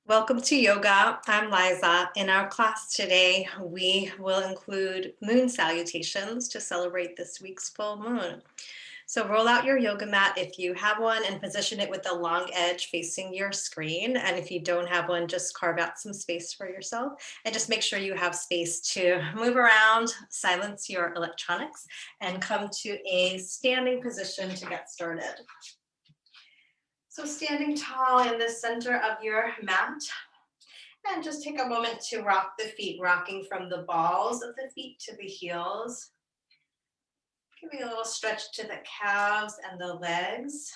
Welcome to yoga. I'm Liza. In our class today, we will include moon salutations to celebrate this week's full moon. So roll out your yoga mat if you have one and position it with the long edge facing your screen. And if you don't have one, just carve out some space for yourself and just make sure you have space to move around, silence your electronics, and come to a standing position to get started. So standing tall in the center of your mat, and just take a moment to rock the feet, rocking from the balls of the feet to the heels. Giving a little stretch to the calves and the legs.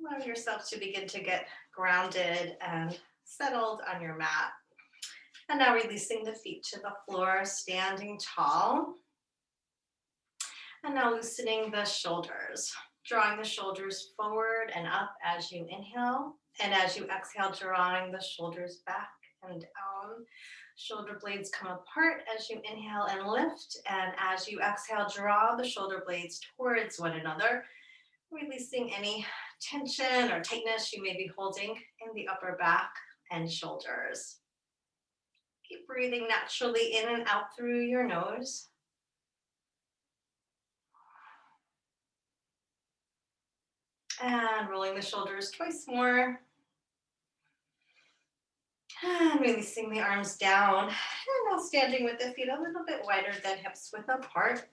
Allow yourself to begin to get grounded and settled on your mat. And now releasing the feet to the floor, standing tall. And now loosening the shoulders, drawing the shoulders forward and up as you inhale. And as you exhale, drawing the shoulders back and down. Shoulder blades come apart as you inhale and lift. And as you exhale, draw the shoulder blades towards one another, releasing any tension or tightness you may be holding in the upper back and shoulders. Keep breathing naturally in and out through your nose. And rolling the shoulders twice more. And releasing the arms down. And now standing with the feet a little bit wider than hips width apart.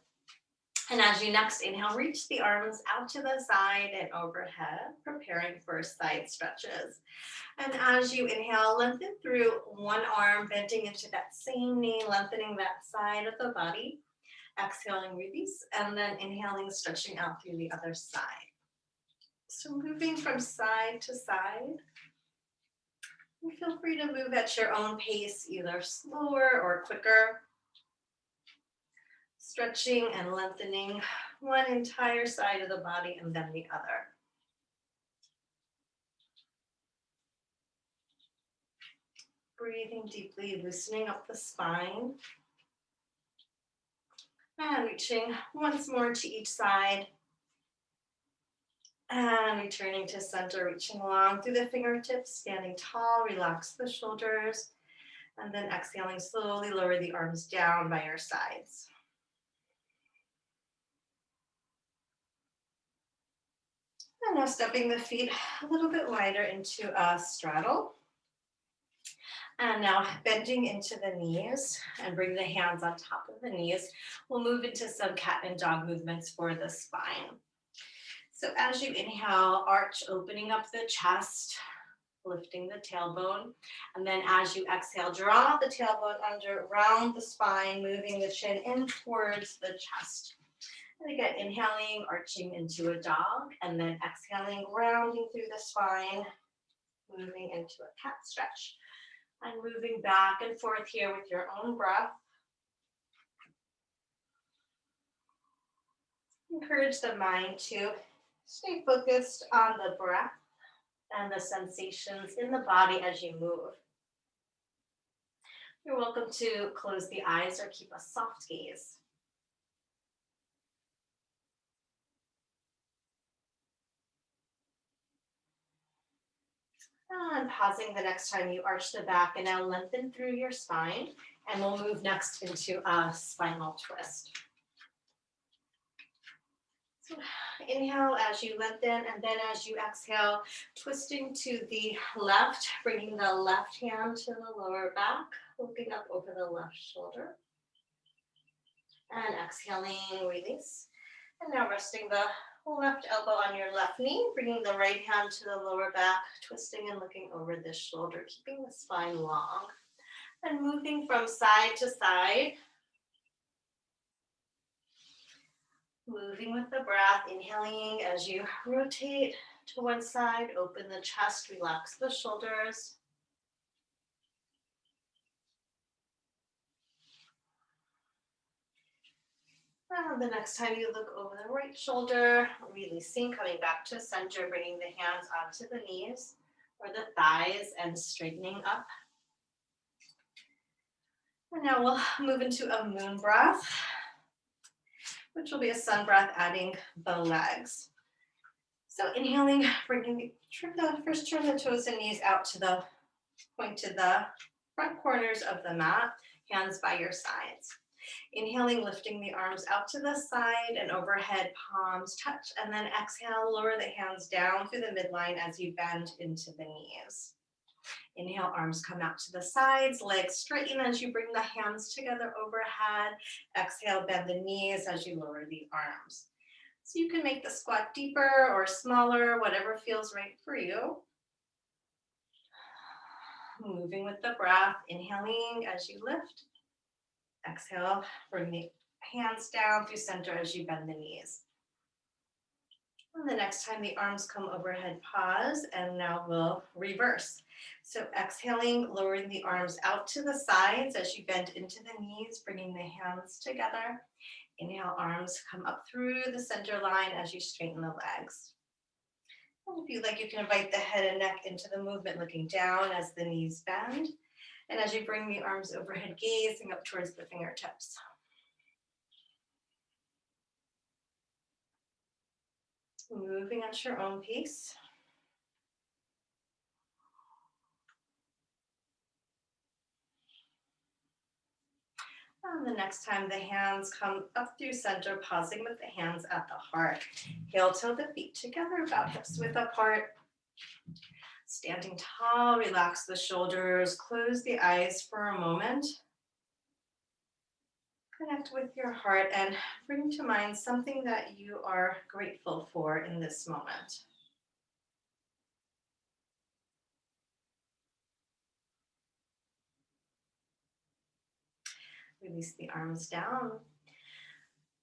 And as you next inhale, reach the arms out to the side and overhead, preparing for side stretches. And as you inhale, lengthen through one arm, bending into that same knee, lengthening that side of the body. Exhaling, release, and then inhaling, stretching out through the other side. So moving from side to side. And feel free to move at your own pace, either slower or quicker. Stretching and lengthening one entire side of the body and then the other. Breathing deeply, loosening up the spine. And reaching once more to each side. And returning to center, reaching long through the fingertips, standing tall, relax the shoulders. And then exhaling, slowly lower the arms down by your sides. And now stepping the feet a little bit wider into a straddle. And now bending into the knees and bring the hands on top of the knees. We'll move into some cat and dog movements for the spine. So as you inhale, arch, opening up the chest, lifting the tailbone. And then as you exhale, draw the tailbone under, round the spine, moving the chin in towards the chest. And again, inhaling, arching into a dog, and then exhaling, rounding through the spine, moving into a cat stretch. And moving back and forth here with your own breath. Encourage the mind to stay focused on the breath and the sensations in the body as you move. You're welcome to close the eyes or keep a soft gaze. And pausing the next time you arch the back and now lengthen through your spine. And we'll move next into a spinal twist. So inhale as you lengthen, and then as you exhale, twisting to the left, bringing the left hand to the lower back, looking up over the left shoulder. And exhaling, release. And now resting the left elbow on your left knee, bringing the right hand to the lower back, twisting and looking over this shoulder, keeping the spine long. And moving from side to side. Moving with the breath, inhaling as you rotate to one side, open the chest, relax the shoulders. And the next time you look over the right shoulder, releasing, coming back to center, bringing the hands onto the knees or the thighs and straightening up. And now we'll move into a moon breath, which will be a sun breath, adding the legs. So inhaling, first turn the toes and knees out to the point to the front corners of the mat, hands by your sides. Inhaling, lifting the arms out to the side and overhead, palms touch, and then exhale, lower the hands down through the midline as you bend into the knees. Inhale, arms come out to the sides, legs straighten as you bring the hands together overhead. Exhale, bend the knees as you lower the arms. So you can make the squat deeper or smaller, whatever feels right for you. Moving with the breath, inhaling as you lift. Exhale, bring the hands down through center as you bend the knees. And the next time the arms come overhead, pause, and now we'll reverse. So exhaling, lowering the arms out to the sides as you bend into the knees, bringing the hands together. Inhale, arms come up through the center line as you straighten the legs. And if you like, you can invite the head and neck into the movement, looking down as the knees bend. And as you bring the arms overhead, gazing up towards the fingertips. Moving at your own pace. And the next time the hands come up through center, pausing with the hands at the heart. Heel toe the feet together, about hips width apart. Standing tall, relax the shoulders, close the eyes for a moment. Connect with your heart and bring to mind something that you are grateful for in this moment. Release the arms down.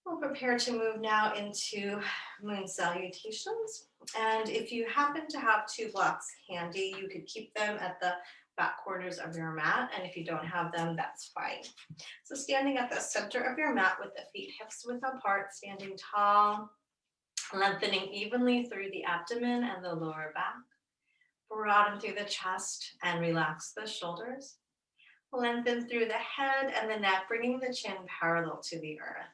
We'll prepare to move now into Moon Salutations. And if you happen to have two blocks handy, you could keep them at the back corners of your mat. And if you don't have them, that's fine. So standing at the center of your mat with the feet hips width apart, standing tall, lengthening evenly through the abdomen and the lower back. Broaden through the chest and relax the shoulders. Lengthen through the head and the neck, bringing the chin parallel to the earth.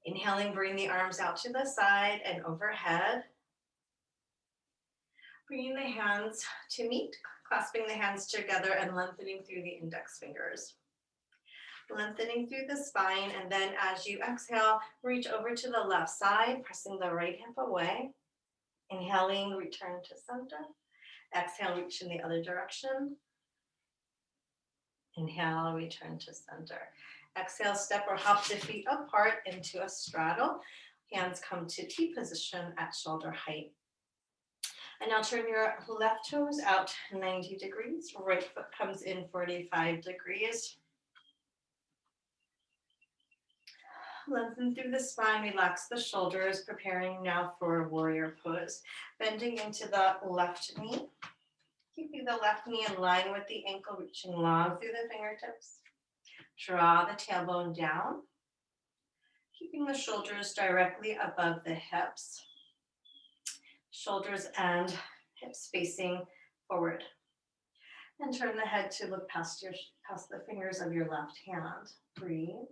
Inhaling, bring the arms out to the side and overhead. Bringing the hands to meet, clasping the hands together and lengthening through the index fingers. Lengthening through the spine, and then as you exhale, reach over to the left side, pressing the right hip away. Inhaling, return to center. Exhale, reach in the other direction. Inhale, return to center. Exhale, step or hop the feet apart into a straddle. Hands come to T position at shoulder height. And now turn your left toes out 90 degrees. Right foot comes in 45 degrees. Lengthen through the spine, relax the shoulders, preparing now for warrior pose. Bending into the left knee. Keeping the left knee in line with the ankle, reaching long through the fingertips. Draw the tailbone down, keeping the shoulders directly above the hips. Shoulders and hips facing forward. And turn the head to look past the fingers of your left hand. Breathe.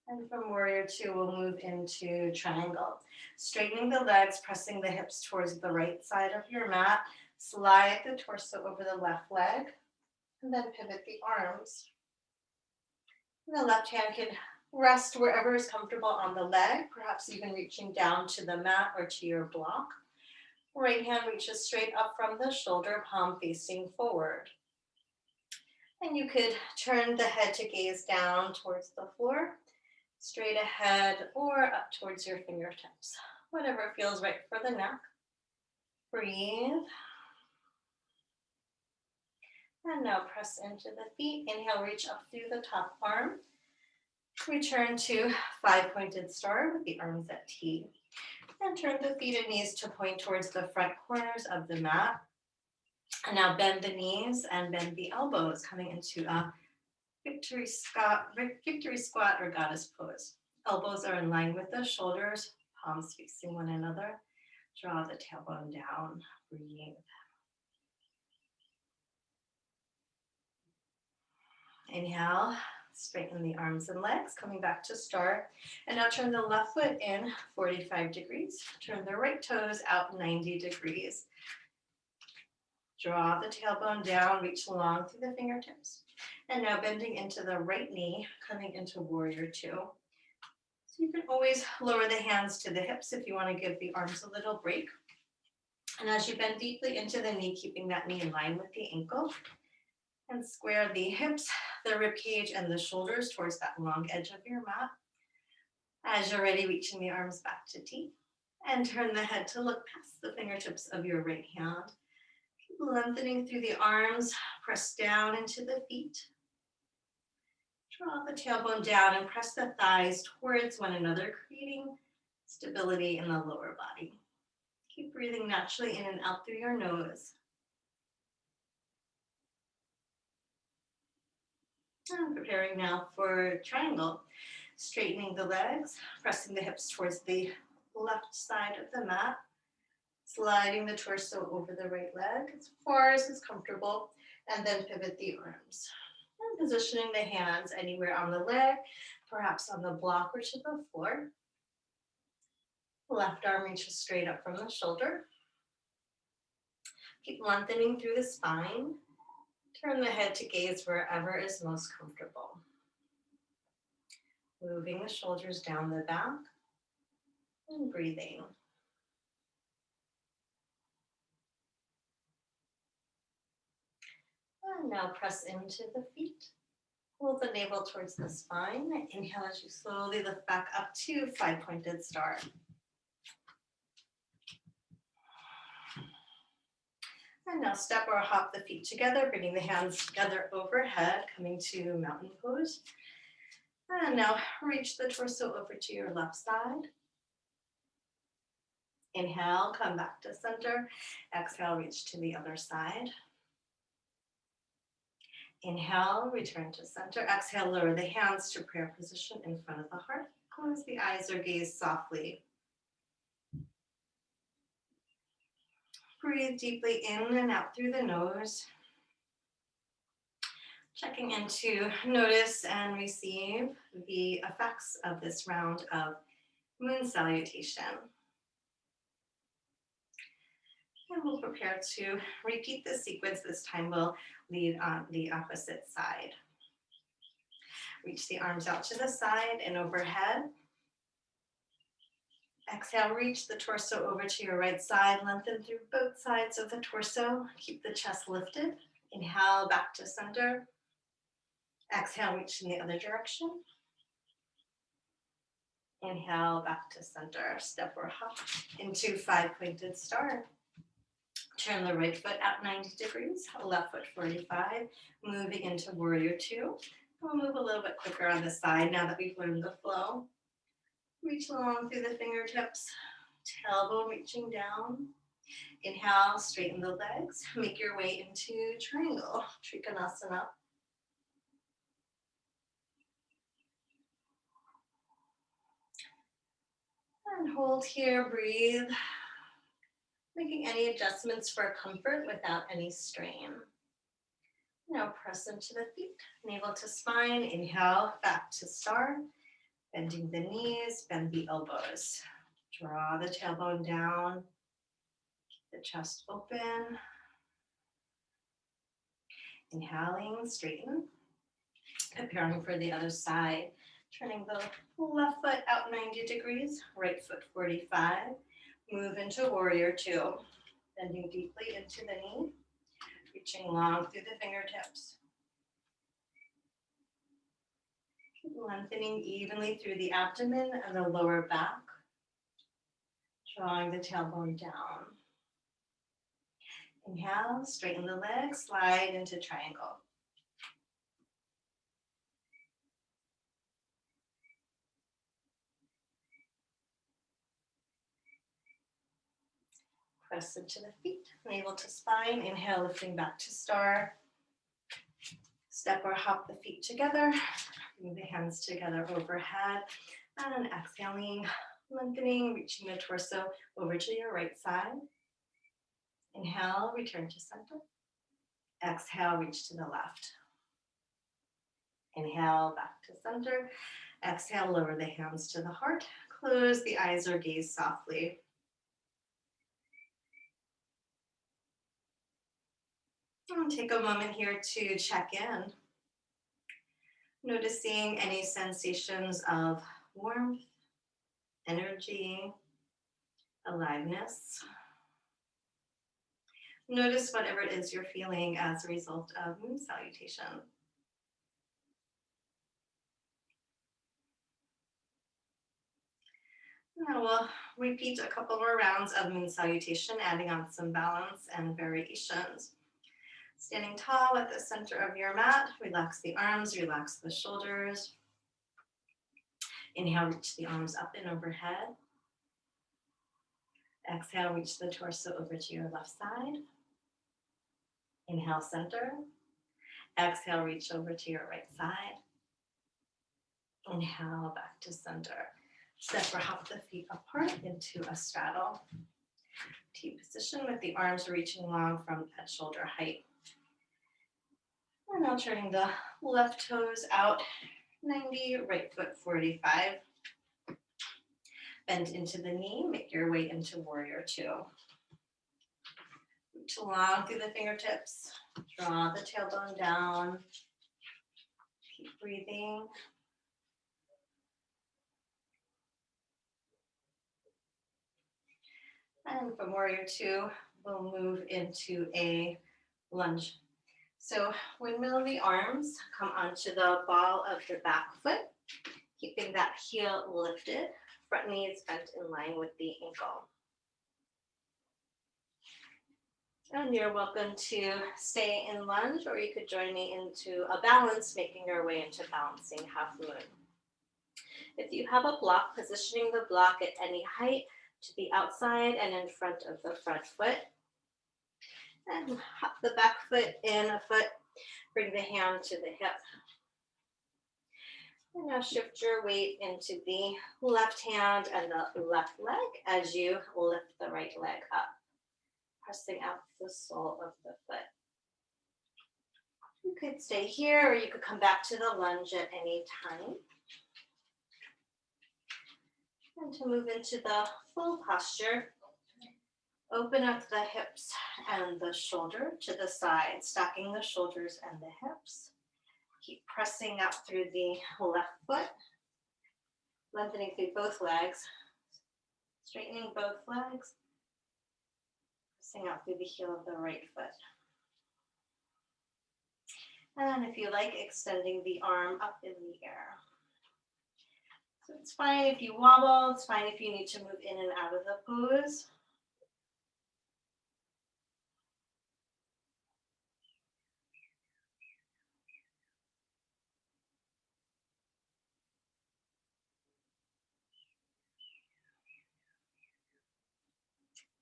And from warrior two, we'll move into triangle. Straightening the legs, pressing the hips towards the right side of your mat. Slide the torso over the left leg, and then pivot the arms. And the left hand can rest wherever is comfortable on the leg, perhaps even reaching down to the mat or to your block. Right hand reaches straight up from the shoulder, palm facing forward. And you could turn the head to gaze down towards the floor, straight ahead, or up towards your fingertips. Whatever feels right for the neck. Breathe. And now press into the feet. Inhale, reach up through the top arm. Return to five-pointed star with the arms at T. And turn the feet and knees to point towards the front corners of the mat. And now bend the knees and bend the elbows, coming into a victory squat or goddess pose. Elbows are in line with the shoulders, palms facing one another. Draw the tailbone down. Breathe. Inhale, straighten the arms and legs, coming back to start. And now turn the left foot in 45 degrees. Turn the right toes out 90 degrees. Draw the tailbone down, reach long through the fingertips. And now bending into the right knee, coming into warrior two. So you can always lower the hands to the hips if you want to give the arms a little break. And as you bend deeply into the knee, keeping that knee in line with the ankle, and square the hips, the rib cage, and the shoulders towards that long edge of your mat. As you're ready, reaching the arms back to T, and turn the head to look past the fingertips of your right hand. Keep lengthening through the arms, press down into the feet. Draw the tailbone down and press the thighs towards one another, creating stability in the lower body. Keep breathing naturally in and out through your nose. And preparing now for triangle. Straightening the legs, pressing the hips towards the left side of the mat, sliding the torso over the right leg as far as is comfortable, and then pivot the arms. And positioning the hands anywhere on the leg, perhaps on the block or to the floor. Left arm reaches straight up from the shoulder. Keep lengthening through the spine. Turn the head to gaze wherever is most comfortable. Moving the shoulders down the back and breathing. And now press into the feet. Pull the navel towards the spine. Inhale as you slowly lift back up to five-pointed star. And now step or hop the feet together, bringing the hands together overhead, coming to mountain pose. And now reach the torso over to your left side. Inhale, come back to center. Exhale, reach to the other side. Inhale, return to center. Exhale, lower the hands to prayer position in front of the heart. Close the eyes or gaze softly. Breathe deeply in and out through the nose. Checking in to notice and receive the effects of this round of moon salutation. And we'll prepare to repeat this sequence. This time we'll lead on the opposite side. Reach the arms out to the side and overhead. Exhale, reach the torso over to your right side. Lengthen through both sides of the torso. Keep the chest lifted. Inhale, back to center. Exhale, reach in the other direction. Inhale, back to center. Step or hop into five-pointed star. Turn the right foot out 90 degrees, left foot 45, moving into warrior two. We'll move a little bit quicker on the side now that we've learned the flow. Reach along through the fingertips, tailbone reaching down. Inhale, straighten the legs, make your way into triangle, Trikonasana. And hold here, breathe. Making any adjustments for comfort without any strain. Now press into the feet, navel to spine. Inhale, back to star. Bending the knees, bend the elbows. Draw the tailbone down. Keep the chest open. Inhaling, straighten. Preparing for the other side. Turning the left foot out 90 degrees, right foot 45. Move into warrior two. Bending deeply into the knee. Reaching long through the fingertips. Lengthening evenly through the abdomen and the lower back. Drawing the tailbone down. Inhale, straighten the legs, slide into triangle. Press into the feet, navel to spine. Inhale, lifting back to star. Step or hop the feet together. Bring the hands together overhead. And exhaling, lengthening, reaching the torso over to your right side. Inhale, return to center. Exhale, reach to the left. Inhale, back to center. Exhale, lower the hands to the heart. Close the eyes or gaze softly. And take a moment here to check in. Noticing any sensations of warmth, energy, aliveness. Notice whatever it is you're feeling as a result of moon salutation. Now we'll repeat a couple more rounds of moon salutation, adding on some balance and variations. Standing tall at the center of your mat, relax the arms, relax the shoulders. Inhale, reach the arms up and overhead. Exhale, reach the torso over to your left side. Inhale, center. Exhale, reach over to your right side. Inhale, back to center. Step or hop the feet apart into a straddle. T position with the arms reaching long from head shoulder height. And now turning the left toes out 90, right foot 45. Bend into the knee, make your way into warrior two. Reach long through the fingertips, draw the tailbone down. Keep breathing. And from warrior two, we'll move into a lunge. So windmill the arms, come onto the ball of the back foot, keeping that heel lifted, front knee is bent in line with the ankle. And you're welcome to stay in lunge, or you could join me into a balance, making your way into balancing half moon. If you have a block, positioning the block at any height to the outside and in front of the front foot. And hop the back foot in a foot, bring the hand to the hip. And now shift your weight into the left hand and the left leg as you lift the right leg up, pressing out the sole of the foot. You could stay here or you could come back to the lunge at any time. And to move into the full posture, open up the hips and the shoulder to the side, stacking the shoulders and the hips. Keep pressing up through the left foot, lengthening through both legs, straightening both legs, pressing out through the heel of the right foot. And if you like, extending the arm up in the air. So it's fine if you wobble, it's fine if you need to move in and out of the pose.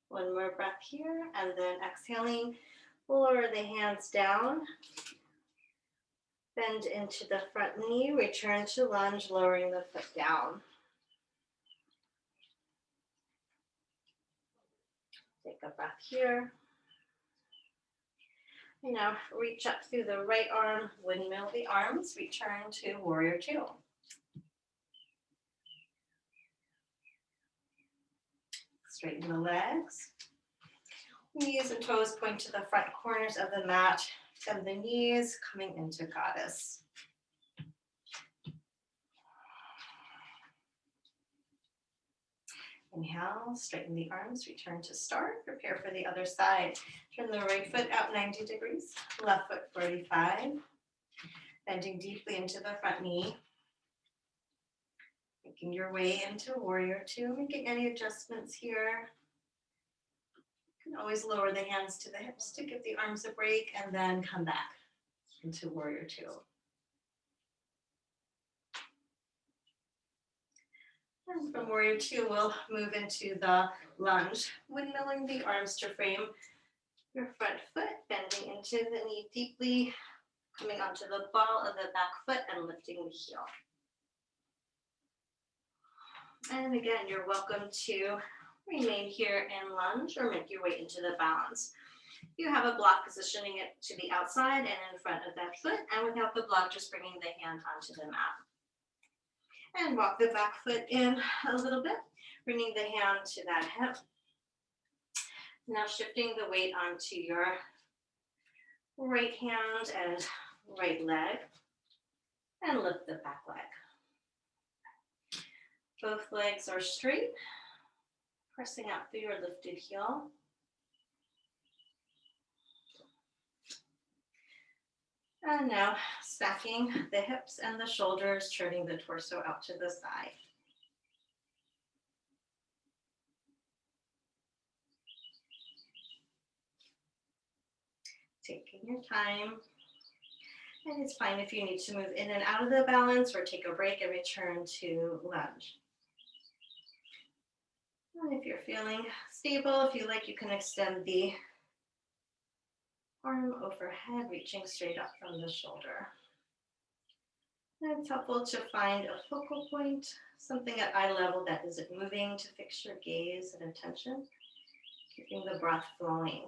One more breath here, and then exhaling, lower the hands down. Bend into the front knee, return to lunge, lowering the foot down. Take a breath here. And now reach up through the right arm, windmill the arms, return to warrior two. Straighten the legs. Knees and toes point to the front corners of the mat, and the knees coming into goddess. Inhale, straighten the arms, return to start, prepare for the other side. Turn the right foot out 90 degrees, left foot 45, bending deeply into the front knee. Making your way into warrior two, making any adjustments here. You can always lower the hands to the hips to give the arms a break and then come back into warrior two. And from warrior two, we'll move into the lunge, windmilling the arms to frame your front foot, bending into the knee deeply, coming onto the ball of the back foot and lifting the heel. And again, you're welcome to remain here in lunge or make your way into the balance. You have a block, positioning it to the outside and in front of that foot, and without the block, just bringing the hand onto the mat. And walk the back foot in a little bit, bringing the hand to that hip. Now shifting the weight onto your right hand and right leg, and lift the back leg. Both legs are straight, pressing out through your lifted heel. And now stacking the hips and the shoulders, turning the torso out to the side. Taking your time. And it's fine if you need to move in and out of the balance or take a break and return to lunge. And if you're feeling stable, if you like, you can extend the arm overhead, reaching straight up from the shoulder. And it's helpful to find a focal point, something at eye level that isn't moving, to fix your gaze and attention, keeping the breath flowing.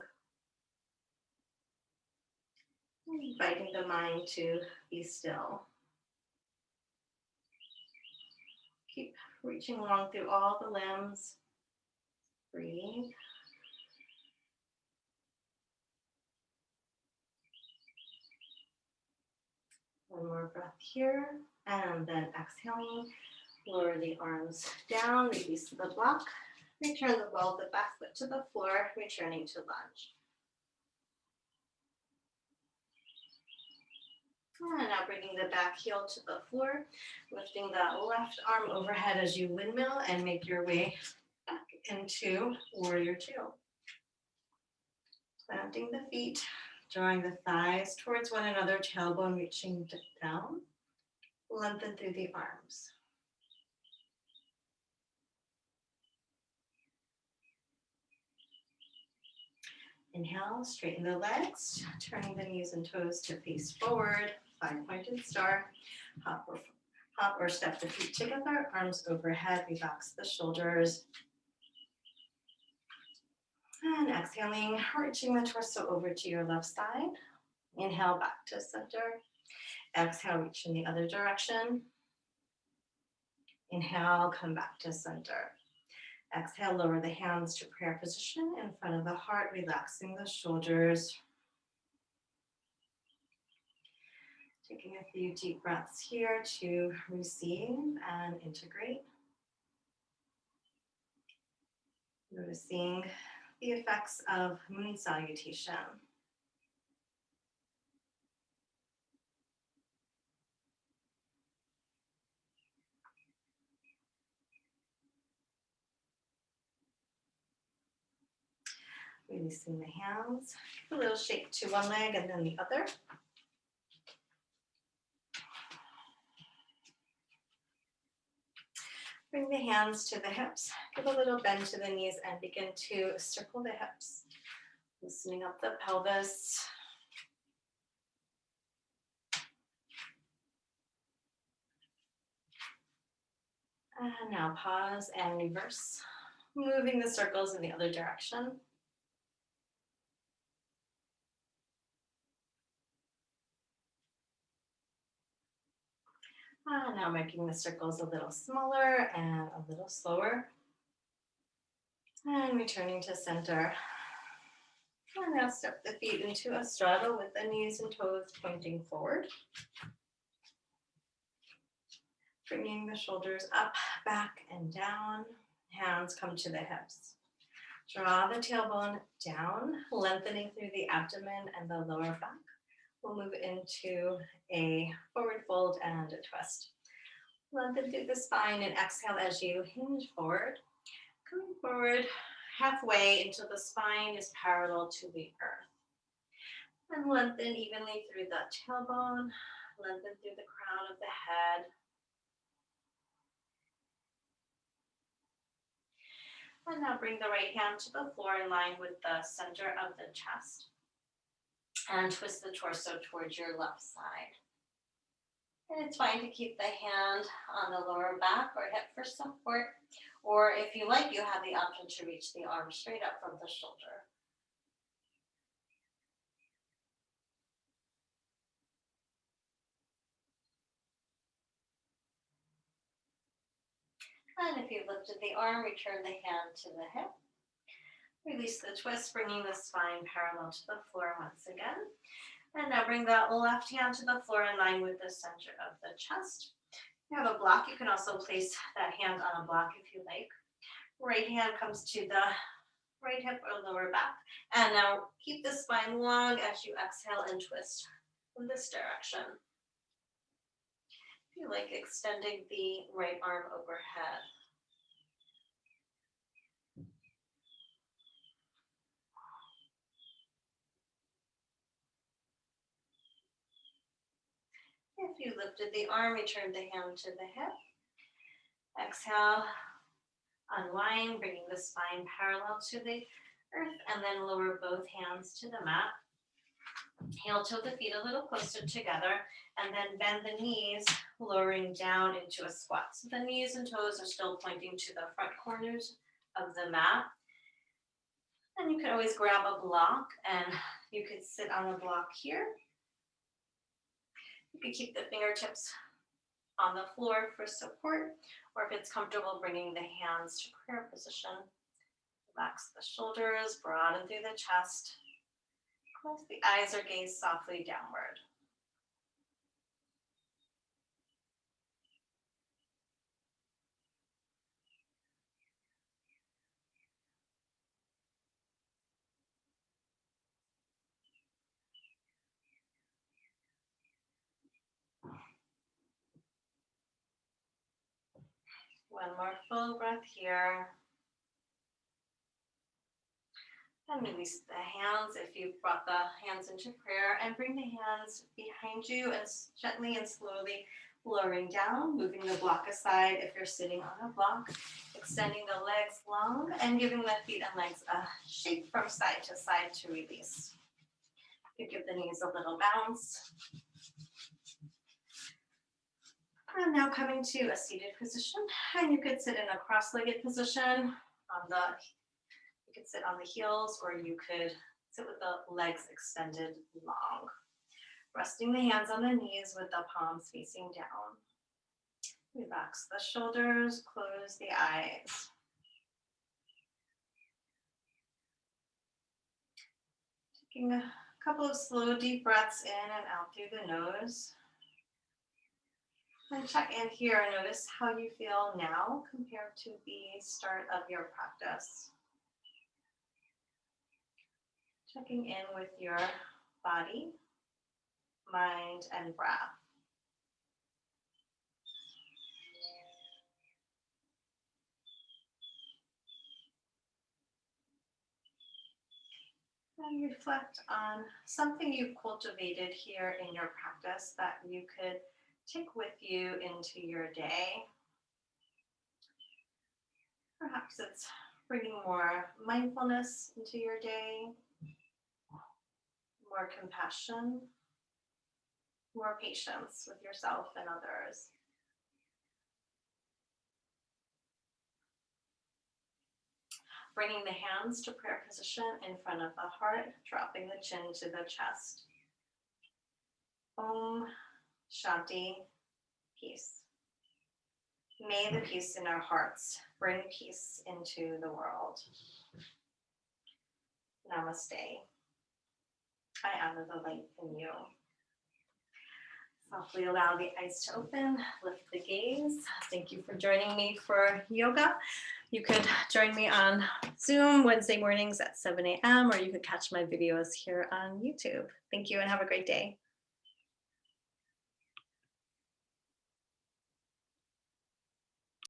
And inviting the mind to be still. Keep reaching along through all the limbs. Breathe. One more breath here, and then exhaling, lower the arms down, release the block, return the ball of the back foot to the floor, returning to lunge. And now bringing the back heel to the floor, lifting the left arm overhead as you windmill and make your way back into warrior two. Planting the feet, drawing the thighs towards one another, tailbone reaching down. Lengthen through the arms. Inhale, straighten the legs, turning the knees and toes to face forward, five-pointed star. Hop or step the feet together, arms overhead, relax the shoulders. And exhaling, reaching the torso over to your left side. Inhale, back to center. Exhale, reach in the other direction. Inhale, come back to center. Exhale, lower the hands to prayer position in front of the heart, relaxing the shoulders. Taking a few deep breaths here to receive and integrate. Noticing the effects of moon salutation. Releasing the hands. Give a little shake to one leg and then the other. Bring the hands to the hips. Give a little bend to the knees and begin to circle the hips. Loosening up the pelvis. And now pause and reverse. Moving the circles in the other direction. Now making the circles a little smaller and a little slower. And returning to center. And now step the feet into a straddle with the knees and toes pointing forward. Bringing the shoulders up, back, and down. Hands come to the hips. Draw the tailbone down, lengthening through the abdomen and the lower back. We'll move into a forward fold and a twist. Lengthen through the spine and exhale as you hinge forward. Coming forward halfway until the spine is parallel to the earth. And lengthen evenly through the tailbone, lengthen through the crown of the head. And now bring the right hand to the floor in line with the center of the chest. And twist the torso towards your left side. And it's fine to keep the hand on the lower back or hip for support. Or if you like, you have the option to reach the arm straight up from the shoulder. And if you lifted the arm, return the hand to the hip. Release the twist, bringing the spine parallel to the floor once again. And now bring that left hand to the floor in line with the center of the chest. If you have a block, you can also place that hand on a block if you like. Right hand comes to the right hip or lower back. And now keep the spine long as you exhale and twist in this direction. If you like, extending the right arm overhead. If you lifted the arm, return the hand to the hip. Exhale, unwind, bringing the spine parallel to the earth, and then lower both hands to the mat. Heel tilt the feet a little closer together, and then bend the knees, lowering down into a squat. So the knees and toes are still pointing to the front corners of the mat. And you can always grab a block, and you could sit on a block here. You could keep the fingertips on the floor for support, or if it's comfortable, bringing the hands to prayer position. Relax the shoulders, broaden through the chest. Close the eyes or gaze softly downward. One more full breath here. And release the hands if you've brought the hands into prayer, and bring the hands behind you and gently and slowly lowering down, moving the block aside if you're sitting on a block, extending the legs long and giving the feet and legs a shake from side to release. You give the knees a little bounce. And now coming to a seated position, and you could sit in a cross-legged position you could sit on the heels, or you could sit with the legs extended long. Resting the hands on the knees with the palms facing down. Relax the shoulders, close the eyes. Taking a couple of slow, deep breaths in and out through the nose. And check in here and notice how you feel now compared to the start of your practice. Checking in with your body, mind, and breath. And reflect on something you've cultivated here in your practice that you could take with you into your day. Perhaps it's bringing more mindfulness into your day, more compassion, more patience with yourself and others. Bringing the hands to prayer position in front of the heart, dropping the chin to the chest. Om Shanti, peace. May the peace in our hearts bring peace into the world. Namaste. I honor the light in you. Softly allow the eyes to open, lift the gaze. Thank you for joining me for yoga. You could join me on Zoom Wednesday mornings at 7 a.m. or you could catch my videos here on YouTube. Thank you and have a great day.